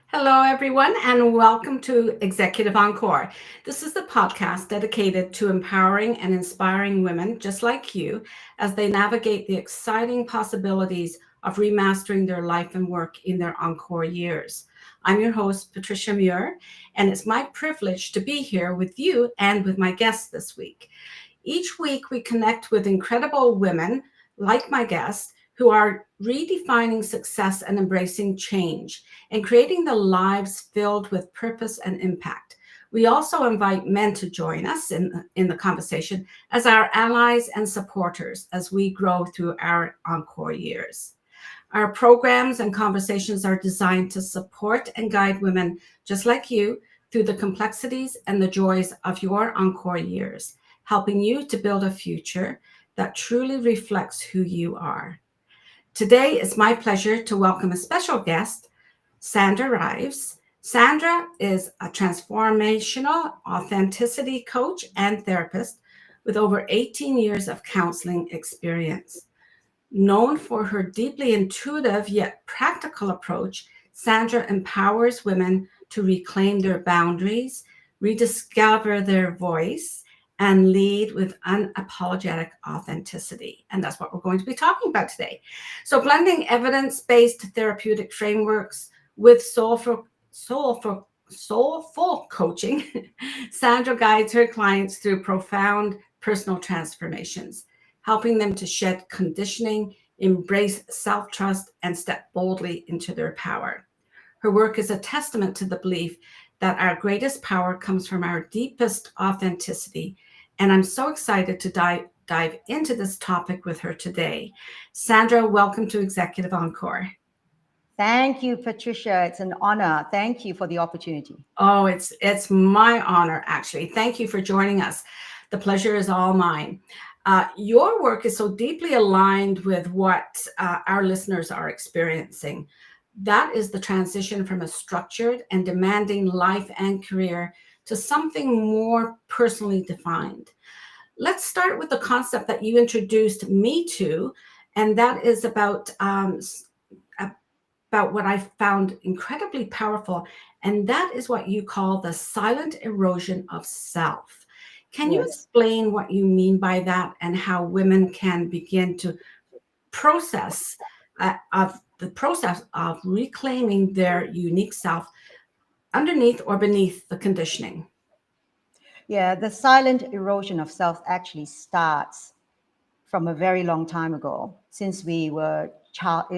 Hello, everyone, and welcome to Executive Encore. This is the podcast dedicated to empowering and inspiring women just like you as they navigate the exciting possibilities of remastering their life and work in their encore years. I'm your host, Patricia Muir, and it's my privilege to be here with you and with my guests this week. Each week, we connect with incredible women like my guest who are redefining success and embracing change and creating the lives filled with purpose and impact. We also invite men to join us in the conversation as our allies and supporters as we grow through our encore years. Our programs and conversations are designed to support and guide women just like you through the complexities and the joys of your encore years, helping you to build a future that truly reflects who you are. Today, it's my pleasure to welcome a special guest, Sandra Rives. Sandra is a transformational authenticity coach and therapist with over 18 years of counseling experience. Known for her deeply intuitive yet practical approach, Sandra empowers women to reclaim their boundaries, rediscover their voice, and lead with unapologetic authenticity. And that's what we're going to be talking about today. So, blending evidence based therapeutic frameworks with soulful coaching, Sandra guides her clients through profound personal transformations, helping them to shed conditioning, embrace self trust, and step boldly into their power. Her work is a testament to the belief that our greatest power comes from our deepest authenticity. And I'm so excited to dive into this topic with her today. Sandra, welcome to Executive Encore. Thank you, Patricia. It's an honor. Thank you for the opportunity. Oh, it's my honor, actually. Thank you for joining us. The pleasure is all mine. Your work is so deeply aligned with what our listeners are experiencing. That is the transition from a structured and demanding life and career to something more personally defined. Let's start with the concept that you introduced me to, and that is about what I found incredibly powerful, and that is what you call the silent erosion of self. Can you Yes. explain what you mean by that and how women can begin to process of the process of reclaiming their unique self underneath or beneath the conditioning? Yeah, the silent erosion of self actually starts from a very long time ago, since we were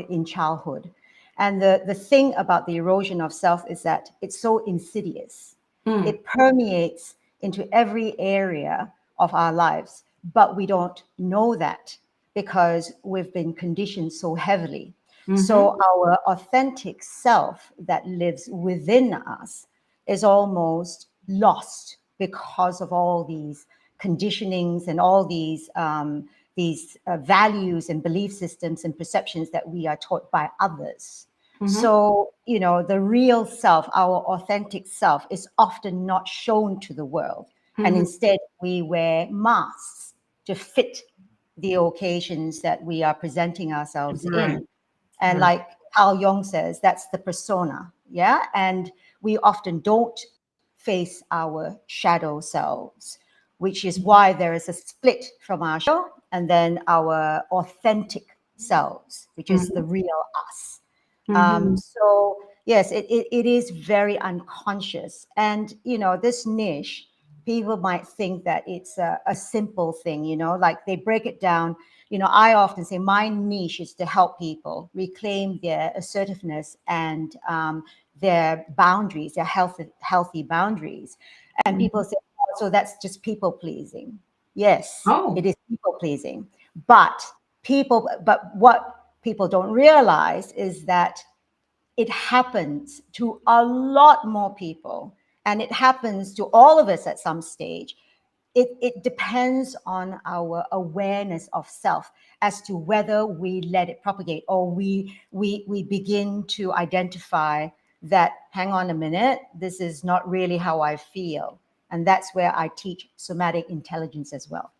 in childhood. And the thing about the erosion of self is that it's so insidious. Mm, It permeates into every area of our lives, but we don't know that because we've been conditioned so heavily. mm-hmm, So our authentic self that lives within us is almost lost because of all these conditionings and all these values and belief systems and perceptions that we are taught by others. mm-hmm, So, the real self, our authentic self, is often not shown to the world. And mm-hmm. instead, we wear masks to fit the occasions that we are presenting ourselves Right, in. And right. like Carl Jung says, that's the persona. Yeah. And we often don't face our shadow selves, which is why there is a split from our shadow and then our authentic selves, which is Mm-hmm, the real us. mm-hmm, So yes, it is very unconscious. And, this niche, people might think that it's a simple thing, like they break it down. I often say my niche is to help people reclaim their assertiveness and their boundaries, their healthy boundaries. And mm-hmm. people say, "Oh, so that's just people pleasing." Yes, Oh, it is people pleasing. But what people don't realize is that it happens to a lot more people, and it happens to all of us at some stage. It depends on our awareness of self as to whether we let it propagate or we begin to identify that, hang on a minute, this is not really how I feel. And that's where I teach somatic intelligence as well,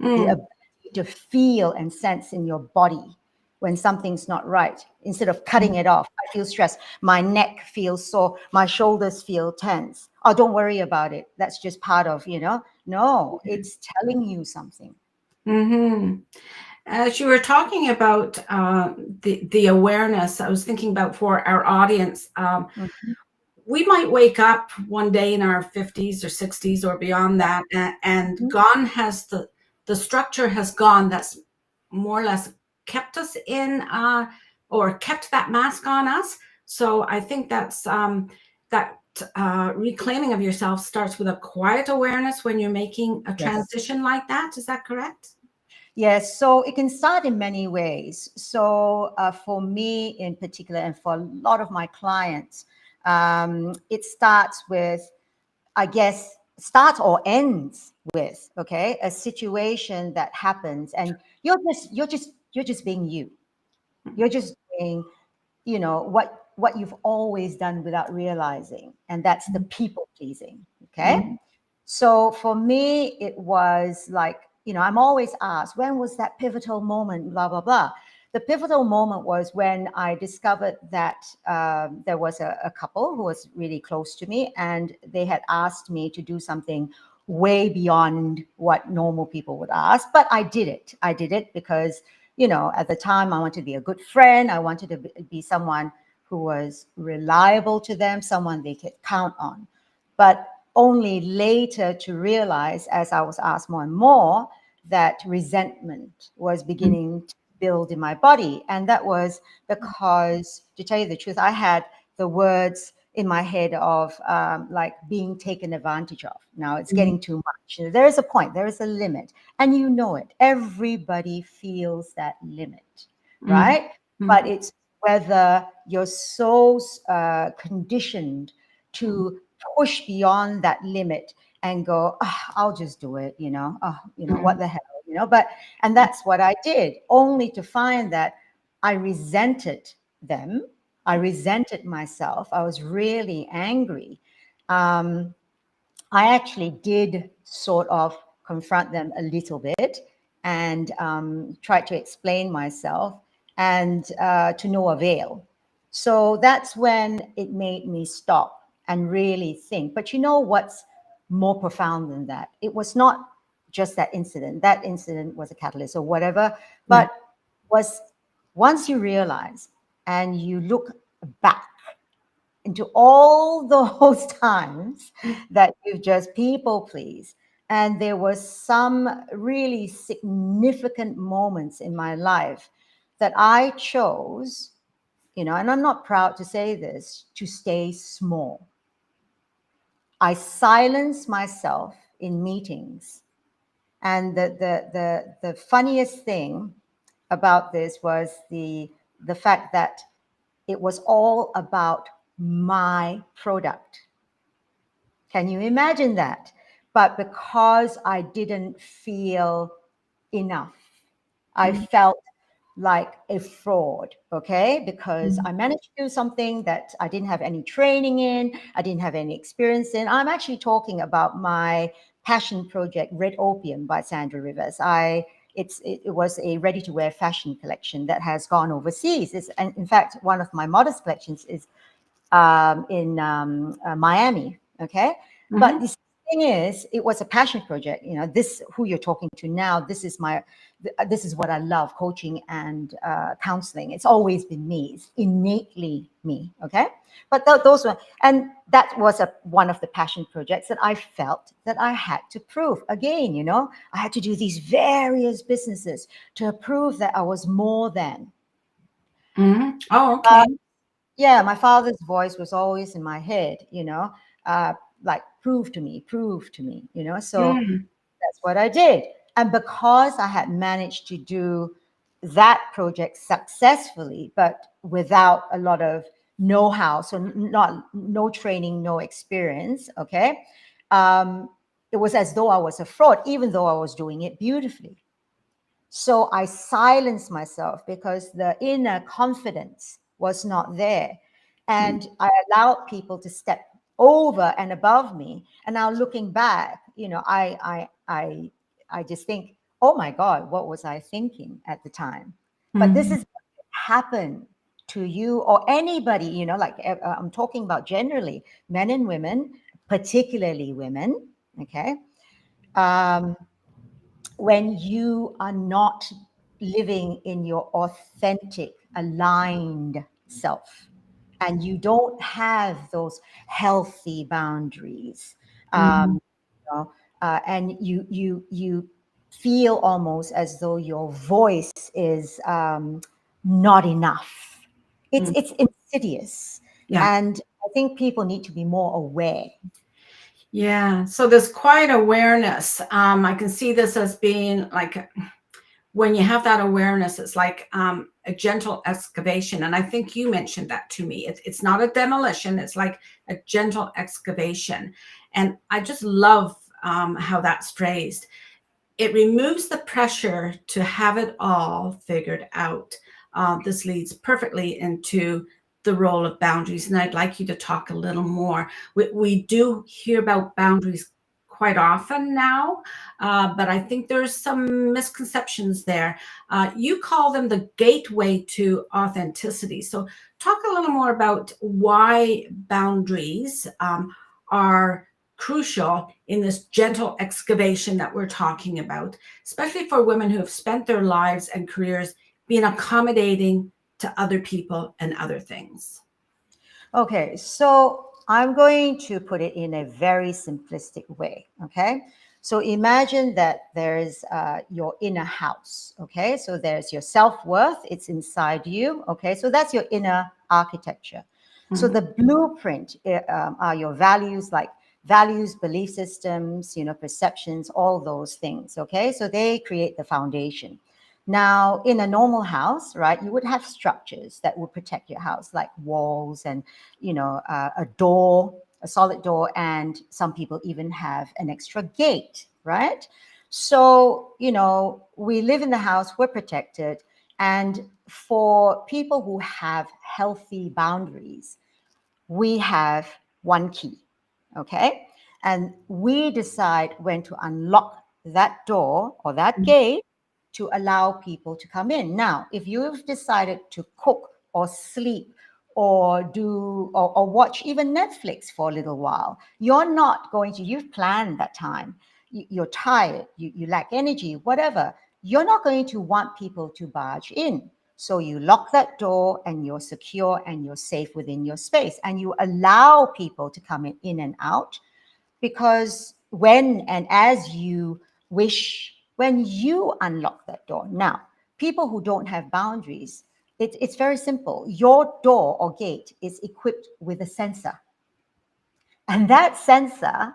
the mm, ability to feel and sense in your body when something's not right. Instead of cutting it off, I feel stressed. My neck feels sore. My shoulders feel tense. Oh, don't worry about it. That's just part of, No, it's telling you something. Mm-hmm. As you were talking about the awareness, I was thinking about for our audience. Mhm. We might wake up one day in our 50s or 60s or beyond that, and Mhm. gone has the structure has gone that's more or less kept us in or kept that mask on us. So I think that reclaiming of yourself starts with a quiet awareness when you're making a Yes. transition like that. Is that correct? Yes, so it can start in many ways. So for me in particular, and for a lot of my clients, it starts with, I guess, starts or ends with, okay, a situation that happens, and you're just being you. You're just doing, what you've always done without realizing, and that's the people pleasing. Okay. Mm-hmm. So for me, it was like, I'm always asked, when was that pivotal moment, blah, blah, blah. The pivotal moment was when I discovered that there was a couple who was really close to me, and they had asked me to do something way beyond what normal people would ask. But I did it. I did it because, at the time I wanted to be a good friend. I wanted to be someone who was reliable to them, someone they could count on. But only later to realize, as I was asked more and more, that resentment was beginning to build in my body. And that was because, to tell you the truth, I had the words in my head of like being taken advantage of. Now it's getting too much. There is a point, there is a limit, and you know it. Everybody feels that limit, right? But Mm-hmm. it's whether you're so conditioned to push beyond that limit and go, "Ah, I'll just do it, what the hell, but, and that's what I did, only to find that I resented them. I resented myself. I was really angry. um, I actually did sort of confront them a little bit, and tried to explain myself, and to no avail. So that's when it made me stop and really think. But you know what's more profound than that? It was not just that incident. That incident was a catalyst or whatever, Yeah. but was, once you realize and you look back into all those times that you've just people pleased. And there was some really significant moments in my life that I chose, and I'm not proud to say this, to stay small. I silenced myself in meetings. And the funniest thing about this was the fact that it was all about my product. Can you imagine that? But because I didn't feel enough, I felt like a fraud, okay? Because I managed to do something that I didn't have any training in, I didn't have any experience in. I'm actually talking about my passion project, Red Opium by Sandra Rives. It was a ready-to-wear fashion collection that has gone overseas. And in fact, one of my modest collections is in Miami. Okay, but Mm-hmm. the thing is, it was a passion project. This who you're talking to now. This is what I love: coaching and counseling. It's always been me. It's innately me. Okay, but those were, and that was one of the passion projects that I felt that I had to prove. Again, I had to do these various businesses to prove that I was more than. Mm-hmm. Oh, okay. Yeah, my father's voice was always in my head, uh, like, prove to me, so Mm-hmm. that's what I did. And because I had managed to do that project successfully, but without a lot of know-how, so not no training, no experience, okay, it was as though I was a fraud, even though I was doing it beautifully. So I silenced myself because the inner confidence was not there. And I allowed people to step over and above me. And now looking back, I just think, oh my God, what was I thinking at the time? But this Mm-hmm. is happen to you or anybody, like I'm talking about generally men and women, particularly women, okay, um, when you are not living in your authentic, aligned self, and you don't have those healthy boundaries, Mhm. and you feel almost as though your voice is not enough. Mm. It's insidious, Yeah. and I think people need to be more aware. Yeah. So there's quite awareness. I can see this as being like when you have that awareness, it's like a gentle excavation. And I think you mentioned that to me. It's not a demolition, it's like a gentle excavation. And I just love how that's phrased. It removes the pressure to have it all figured out. This leads perfectly into the role of boundaries. And I'd like you to talk a little more. We do hear about boundaries quite often now, but I think there's some misconceptions there. You call them the gateway to authenticity. So, talk a little more about why boundaries are crucial in this gentle excavation that we're talking about, especially for women who have spent their lives and careers being accommodating to other people and other things. Okay, so I'm going to put it in a very simplistic way. Okay, so imagine that there's your inner house. Okay, so there's your self worth, it's inside you. Okay, so that's your inner architecture. So Mhm. the blueprint are your values, like values, belief systems, perceptions, all those things. Okay, so they create the foundation. Now, in a normal house, right, you would have structures that would protect your house, like walls and a door, a solid door, and some people even have an extra gate, right? So, we live in the house, we're protected. And for people who have healthy boundaries, we have one key, okay? And we decide when to unlock that door or that gate to allow people to come in. Now, if you've decided to cook or sleep or or watch even Netflix for a little while, you're not going to, you've planned that time. You're tired, you lack energy, whatever. You're not going to want people to barge in. So you lock that door and you're secure and you're safe within your space and you allow people to come in and out, because when and as you wish, when you unlock that door. Now, people who don't have boundaries, it's very simple. Your door or gate is equipped with a sensor. And that sensor,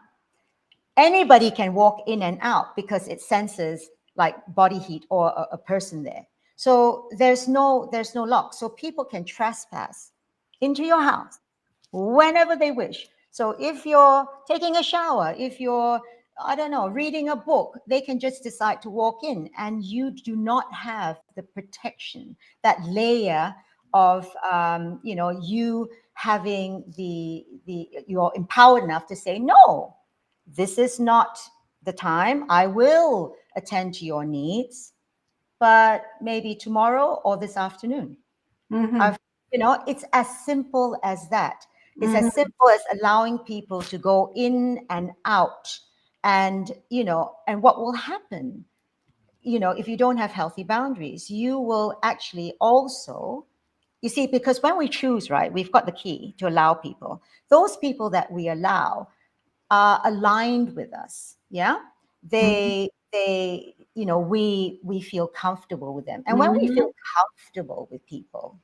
anybody can walk in and out because it senses like body heat or a person there. So there's no lock. So people can trespass into your house whenever they wish. So if you're taking a shower, if you're, I don't know, reading a book, they can just decide to walk in, and you do not have the protection, that layer of you having the you're empowered enough to say no, this is not the time. I will attend to your needs, but maybe tomorrow or this afternoon. Mhm. I've, it's as simple as that. It's as Mhm. simple as allowing people to go in and out. And, and what will happen, if you don't have healthy boundaries, you will actually also, you see, because when we choose, right, we've got the key to allow people. Those people that we allow are aligned with us. Yeah. Mhm. We feel comfortable with them. And when we Mhm. feel comfortable with people,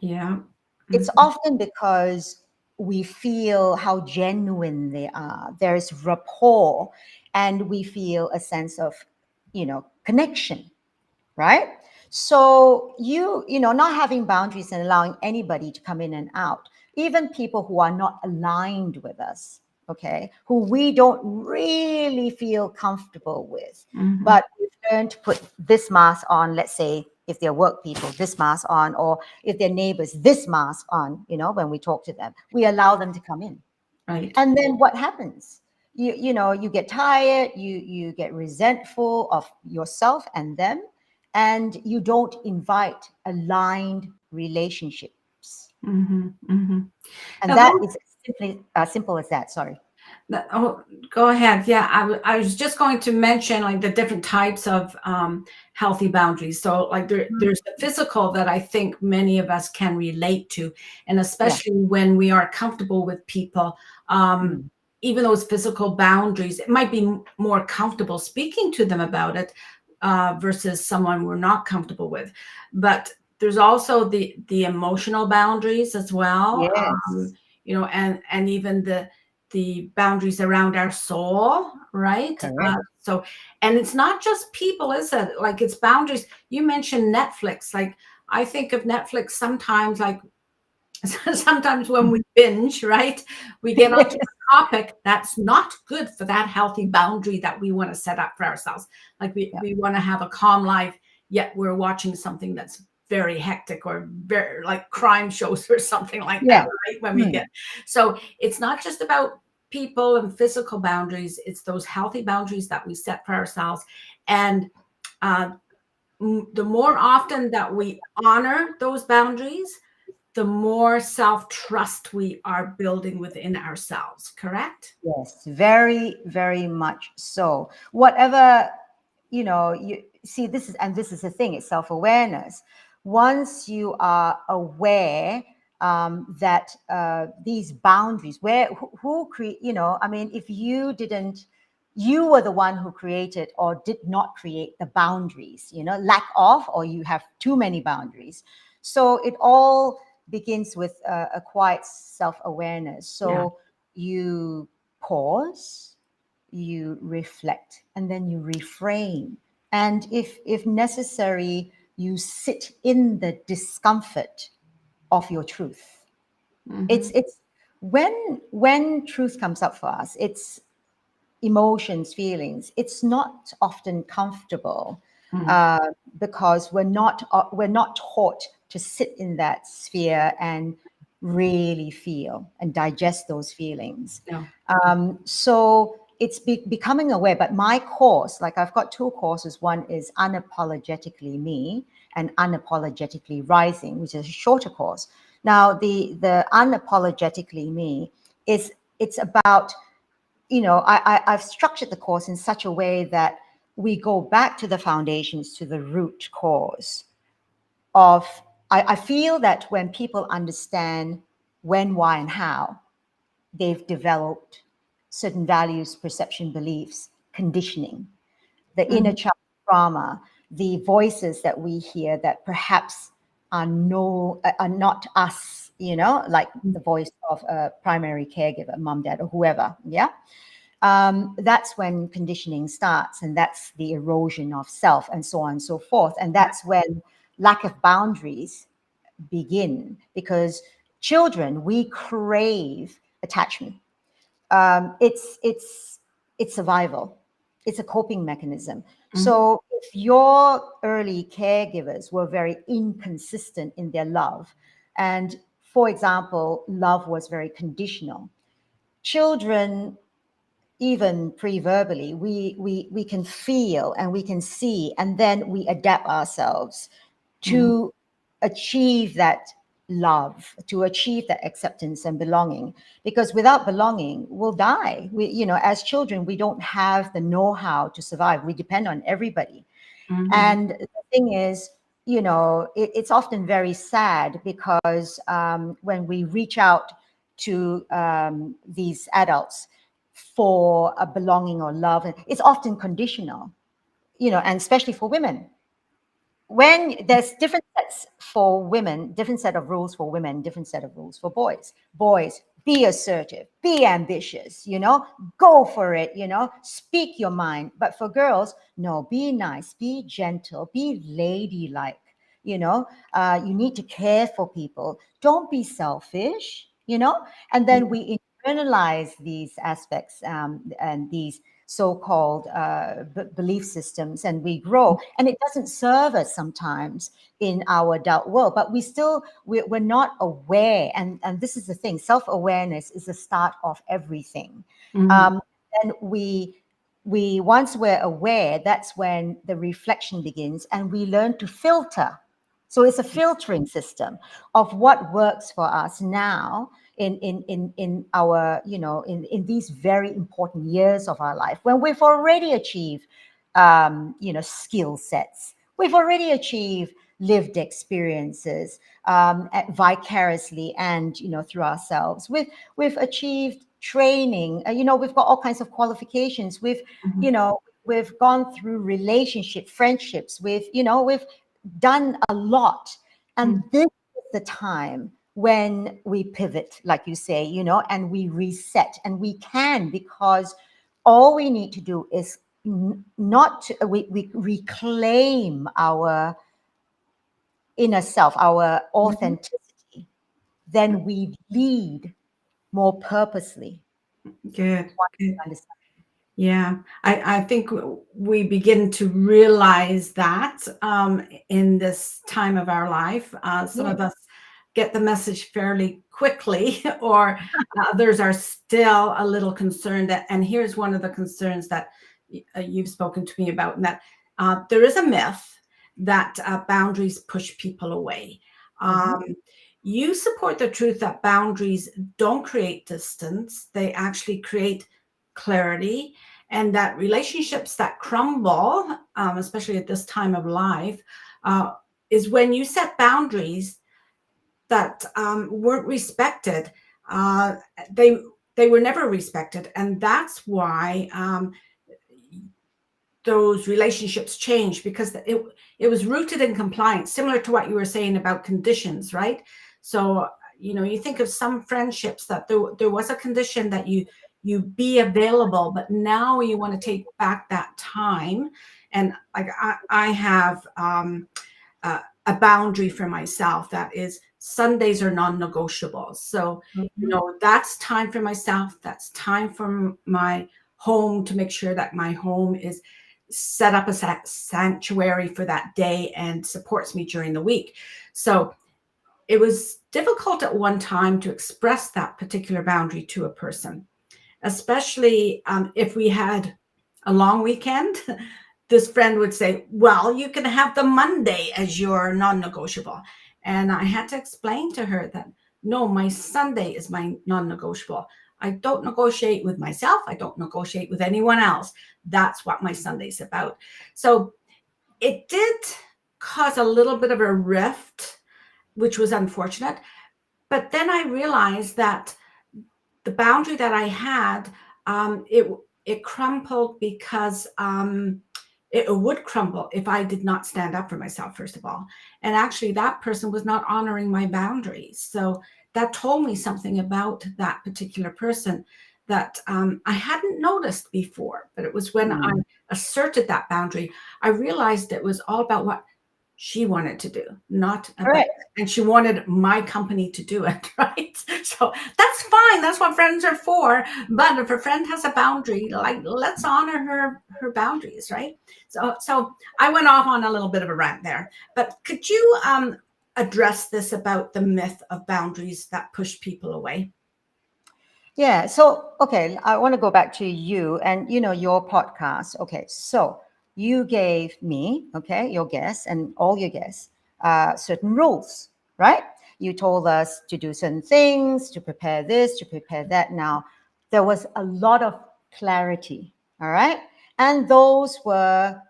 Yeah. it's Mhm. often because we feel how genuine they are. There's rapport, and we feel a sense of, connection, right? So not having boundaries and allowing anybody to come in and out, even people who are not aligned with us, okay, who we don't really feel comfortable with, Mhm. but we've learned to put this mask on. Let's say if they're work people, this mask on, or if they're neighbors, this mask on. When we talk to them, we allow them to come in, Right. and then what happens? You get tired, you get resentful of yourself and them, and you don't invite aligned relationships. Mm-hmm. Mm-hmm. And Now, that is simply simple as that. Sorry. Oh, go ahead. Yeah, I was just going to mention like the different types of healthy boundaries. So like there's the physical that I think many of us can relate to, and Yeah. especially when we are comfortable with people, Mm. even those physical boundaries, it might be more comfortable speaking to them about it versus someone we're not comfortable with. But there's also the emotional boundaries as well, Yes. and even the boundaries around our soul, right? Correct. So, and it's not just people, is it? Like it's boundaries. You mentioned Netflix. Like I think of Netflix sometimes, like sometimes when we binge, right? We get onto a topic that's not good for that healthy boundary that we want to set up for ourselves. Like Yeah. we want to have a calm life, yet we're watching something that's very hectic or very like crime shows or something like that, Yeah. right? When we Mm. get so it's not just about people and physical boundaries, it's those healthy boundaries that we set for ourselves. And uh, the more often that we honor those boundaries, the more self-trust we are building within ourselves, correct? Yes, very, very much so. Whatever, you see, this is the thing, it's self-awareness. Once you are aware that these boundaries, who create, I mean, if you were the one who created or did not create the boundaries, lack of, or you have too many boundaries. So it all begins with a quiet self-awareness. Yeah. So you pause, you reflect, and then you reframe. And if necessary, you sit in the discomfort of your truth. Mm-hmm. It's when truth comes up for us, it's emotions, feelings. It's not often comfortable Mm-hmm. because we're not taught to sit in that sphere and really feel and digest those feelings. No. So it's becoming aware. But my course, like I've got two courses. One is Unapologetically Me and Unapologetically Rising, which is a shorter course. Now, the Unapologetically Me is it's about, I've structured the course in such a way that we go back to the foundations, to the root cause of, I feel that when people understand when, why, and how, they've developed certain values, perception, beliefs, conditioning, the inner Mm-hmm. child trauma, the voices that we hear that perhaps are not us, like the voice of a primary caregiver, mom, dad, or whoever. Yeah. That's when conditioning starts, and that's the erosion of self, and so on and so forth. And that's when lack of boundaries begin, because children, we crave attachment. It's survival. It's a coping mechanism. Mm-hmm. So if your early caregivers were very inconsistent in their love, and for example, love was very conditional, children, even pre-verbally, we can feel and we can see, and then we adapt ourselves Mm-hmm. to achieve that love, to achieve that acceptance and belonging. Because without belonging, we'll die. As children, we don't have the know-how to survive. We depend on everybody. Mm-hmm. And the thing is, it's often very sad because when we reach out to these adults for a belonging or love, it's often conditional, and especially for women. When there's different sets for women, different set of rules for women, different set of rules for boys. Boys, be assertive, be ambitious, go for it, speak your mind. But for girls, no, be nice, be gentle, be ladylike, you need to care for people. Don't be selfish, and then we internalize these aspects and these so-called belief systems, and we grow, and it doesn't serve us sometimes in our adult world, but we're not aware. And this is the thing, self-awareness is the start of everything. Mm-hmm. um, and we once we're aware, that's when the reflection begins, and we learn to filter. So it's a filtering system of what works for us now in our, in these very important years of our life, when we've already achieved skill sets, we've already achieved lived experiences, vicariously and through ourselves. We've achieved training. We've got all kinds of qualifications. Mhm. You know, we've gone through relationship, friendships. We've done a lot, and Mhm. this is the time when we pivot, like you say, and we reset, and we can, because all we need to do is not to, we reclaim our inner self, our Mhm. authenticity, then we lead more purposely. Good. Good. Understand? Yeah, I think we begin to realize that in this time of our life. Some Yeah. of us get the message fairly quickly, or others are still a little concerned. And here's one of the concerns that you've spoken to me about, and that there is a myth that boundaries push people away. Mm-hmm. Um, you support the truth that boundaries don't create distance, they actually create clarity, and that relationships that crumble, especially at this time of life, uh, is when you set boundaries that weren't respected. Uh, they they were never respected, and that's why those relationships change, because it was rooted in compliance, similar to what you were saying about conditions, right? So you think of some friendships that there was a condition that you be available, but now you want to take back that time. And like I have a boundary for myself that is Sundays are non-negotiable. So, Mm-hmm. that's time for myself. That's time for my home, to make sure that my home is set up as a sanctuary for that day and supports me during the week. So it was difficult at one time to express that particular boundary to a person, especially if we had a long weekend. This friend would say, well, you can have the Monday as your non-negotiable. And I had to explain to her that no, my Sunday is my non-negotiable. I don't negotiate with myself. I don't negotiate with anyone else. That's what my Sunday's about. So it did cause a little bit of a rift, which was unfortunate. But then I realized that the boundary that I had, it crumpled because it would crumble if I did not stand up for myself, first of all. And actually, that person was not honoring my boundaries. So that told me something about that particular person that I hadn't noticed before. But it was when I Mm. asserted that boundary, I realized it was all about what she wanted to do, not about, Correct. and she wanted my company to do it, right? So that's fine. That's what friends are for. But if a friend has a boundary, like, let's honor her boundaries, right? So I went off on a little bit of a rant there. But could you address this about the myth of boundaries that push people away? Yeah. So, okay, I want to go back to you and your podcast. Okay, so you gave me, okay, your guests and all your guests, certain rules, right? You told us to do certain things, to prepare this, to prepare that. Now, there was a lot of clarity, all right, and those were,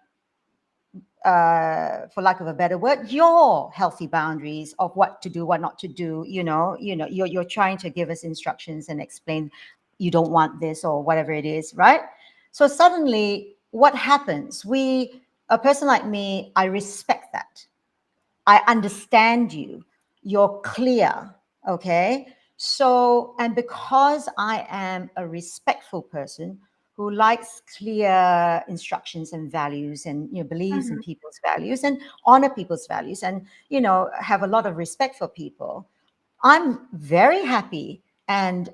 for lack of a better word, your healthy boundaries of what to do, what not to do. You're trying to give us instructions and explain you don't want this or whatever it is, right? So suddenly, what happens? A person like me, I respect that. I understand you. You're clear. Okay. So, and because I am a respectful person who likes clear instructions and values and believes in Mhm. people's values and honor people's values and have a lot of respect for people, I'm very happy and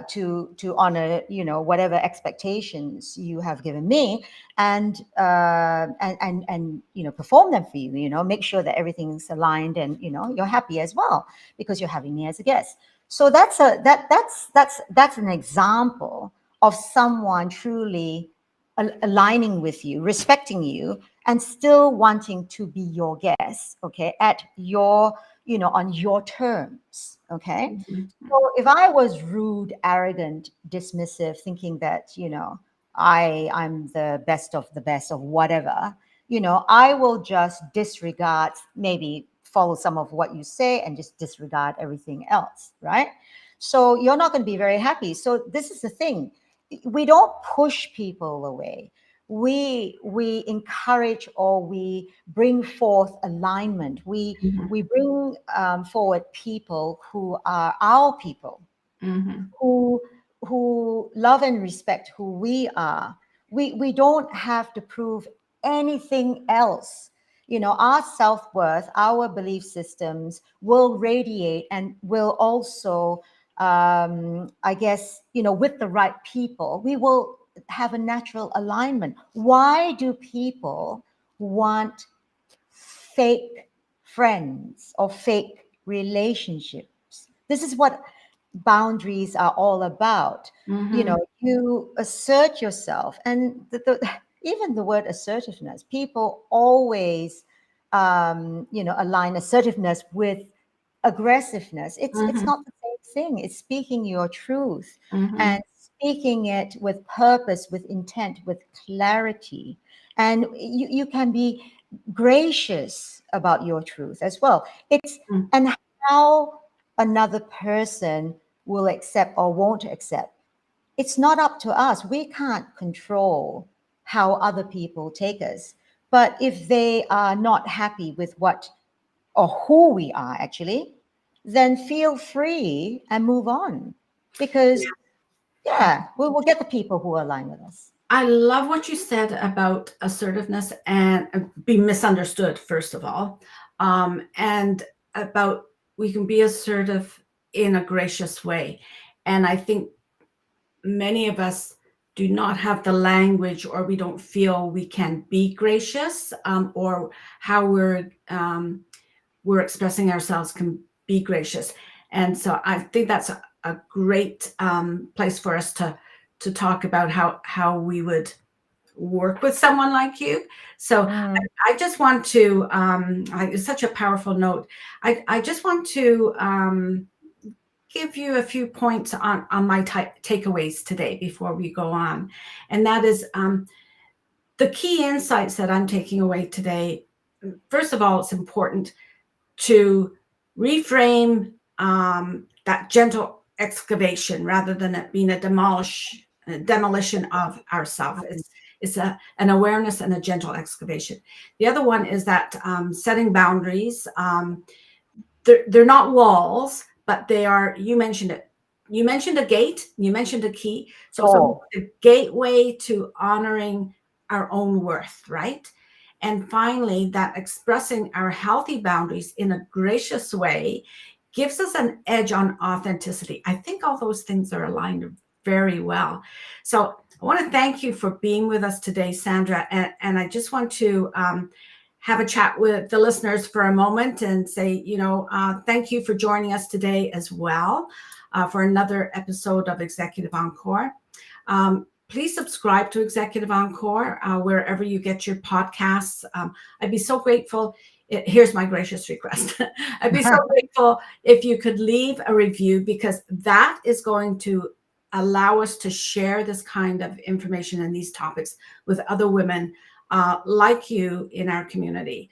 to honor whatever expectations you have given me and perform them for you. Make sure that everything's aligned and you're happy as well because you're having me as a guest. So that's an example of someone truly aligning with you, respecting you, and still wanting to be your guest, okay, at your, on your terms, okay? Mhm. So if I was rude, arrogant, dismissive, thinking that, I'm the best of the best of whatever, I will just disregard, maybe follow some of what you say and just disregard everything else, right? So you're not going to be very happy. So this is the thing. We don't push people away. We encourage, or we bring forth alignment. Mhm. We bring forward people who are our people, Mhm. who love and respect who we are. We don't have to prove anything else. Our self-worth, our belief systems will radiate and will also, I guess, with the right people, we will have a natural alignment. Why do people want fake friends or fake relationships? This is what boundaries are all about. Mhm. You assert yourself, and even the word assertiveness, people always, align assertiveness with aggressiveness. It's Mhm. not the same thing. It's speaking your truth Mhm. and speaking it with purpose, with intent, with clarity. And you can be gracious about your truth as well. It's Mhm. and how another person will accept or won't accept. It's not up to us. We can't control how other people take us. But if they are not happy with what or who we are actually, then feel free and move on. Because yeah, we will get the people who align with us. I love what you said about assertiveness and be misunderstood, first of all, and about we can be assertive in a gracious way. And I think many of us do not have the language, or we don't feel we can be gracious, or how we're expressing ourselves can be gracious. And so I think that's a great place for us to talk about how we would work with someone like you. So Mm. I just want to, it's such a powerful note. I just want to give you a few points on my takeaways today before we go on. And that is the key insights that I'm taking away today. First of all, it's important to reframe that gentle excavation rather than it being a demolition of ourself. It's an awareness and a gentle excavation. The other one is that setting boundaries. They're not walls, but they are. You mentioned it. You mentioned a gate. You mentioned a key. So it's Oh, a gateway to honoring our own worth, right? And finally, that expressing our healthy boundaries in a gracious way gives us an edge on authenticity. I think all those things are aligned very well. So I want to thank you for being with us today, Sandra. And I just want to have a chat with the listeners for a moment and say, thank you for joining us today as well for another episode of Executive Encore. Please subscribe to Executive Encore wherever you get your podcasts. I'd be so grateful. Here's my gracious request. I'd be so grateful if you could leave a review, because that is going to allow us to share this kind of information and these topics with other women like you in our community.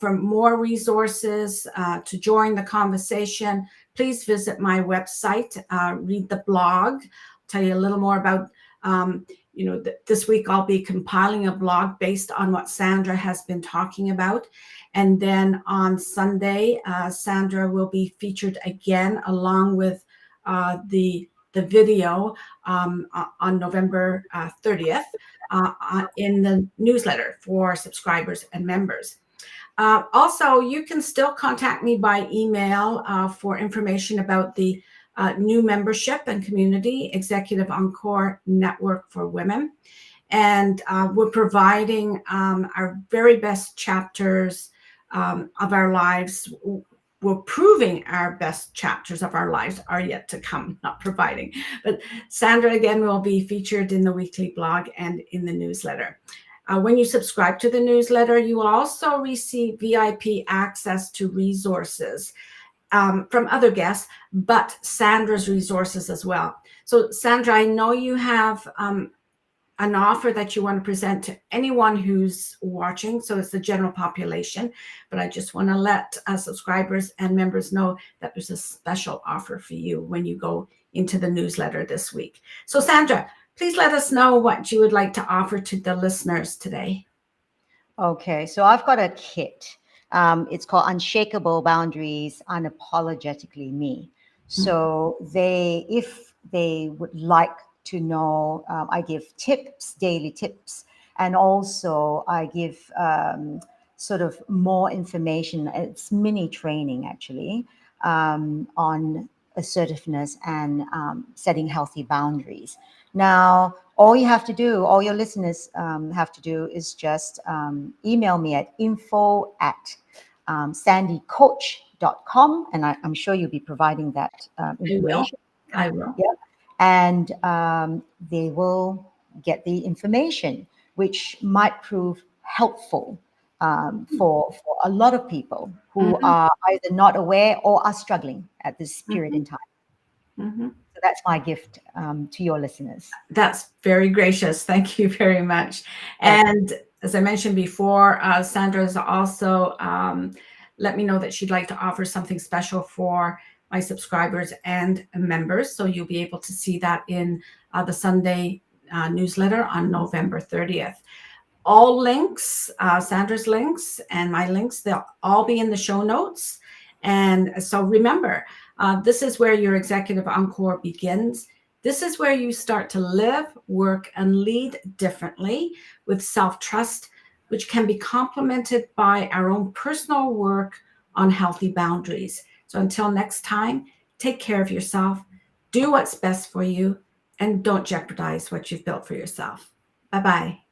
For more resources to join the conversation, please visit my website, read the blog, tell you a little more about, this week I'll be compiling a blog based on what Sandra has been talking about. And then on Sunday, Sandra will be featured again along with the video on November 30th in the newsletter for subscribers and members. Also, you can still contact me by email for information about the new membership and community, Executive Encore Network for Women. And we're providing our very best chapters of our lives we're proving our best chapters of our lives are yet to come, not providing. But Sandra, again, will be featured in the weekly blog and in the newsletter. When you subscribe to the newsletter, you will also receive VIP access to resources from other guests, but Sandra's resources as well. So Sandra, I know you have an offer that you want to present to anyone who's watching. So it's the general population, but I just want to let subscribers and members know that there's a special offer for you when you go into the newsletter this week. So Sandra, please let us know what you would like to offer to the listeners today. Okay, so I've got a kit. It's called Unshakable Boundaries, Unapologetically Me. So if they would like to know, I give tips, daily tips, and also I give sort of more information. It's mini training actually on assertiveness and setting healthy boundaries. Now, all you have to do, all your listeners have to do is just email me at info@sandycoach.com, and I'm sure you'll be providing that information. I will. Yeah. And they will get the information, which might prove helpful for a lot of people who are either not aware or are struggling at this period in time. So that's my gift to your listeners. That's very gracious. Thank you very much. And as I mentioned before, Sandra's also let me know that she'd like to offer something special for my subscribers and members. So you'll be able to see that in the Sunday newsletter on November 30th. All links, Sandra's links and my links, they'll all be in the show notes. And so remember, this is where your Executive Encore begins. This is where you start to live, work, and lead differently with self-trust, which can be complemented by our own personal work on healthy boundaries. So until next time, take care of yourself, do what's best for you, and don't jeopardize what you've built for yourself. Bye-bye.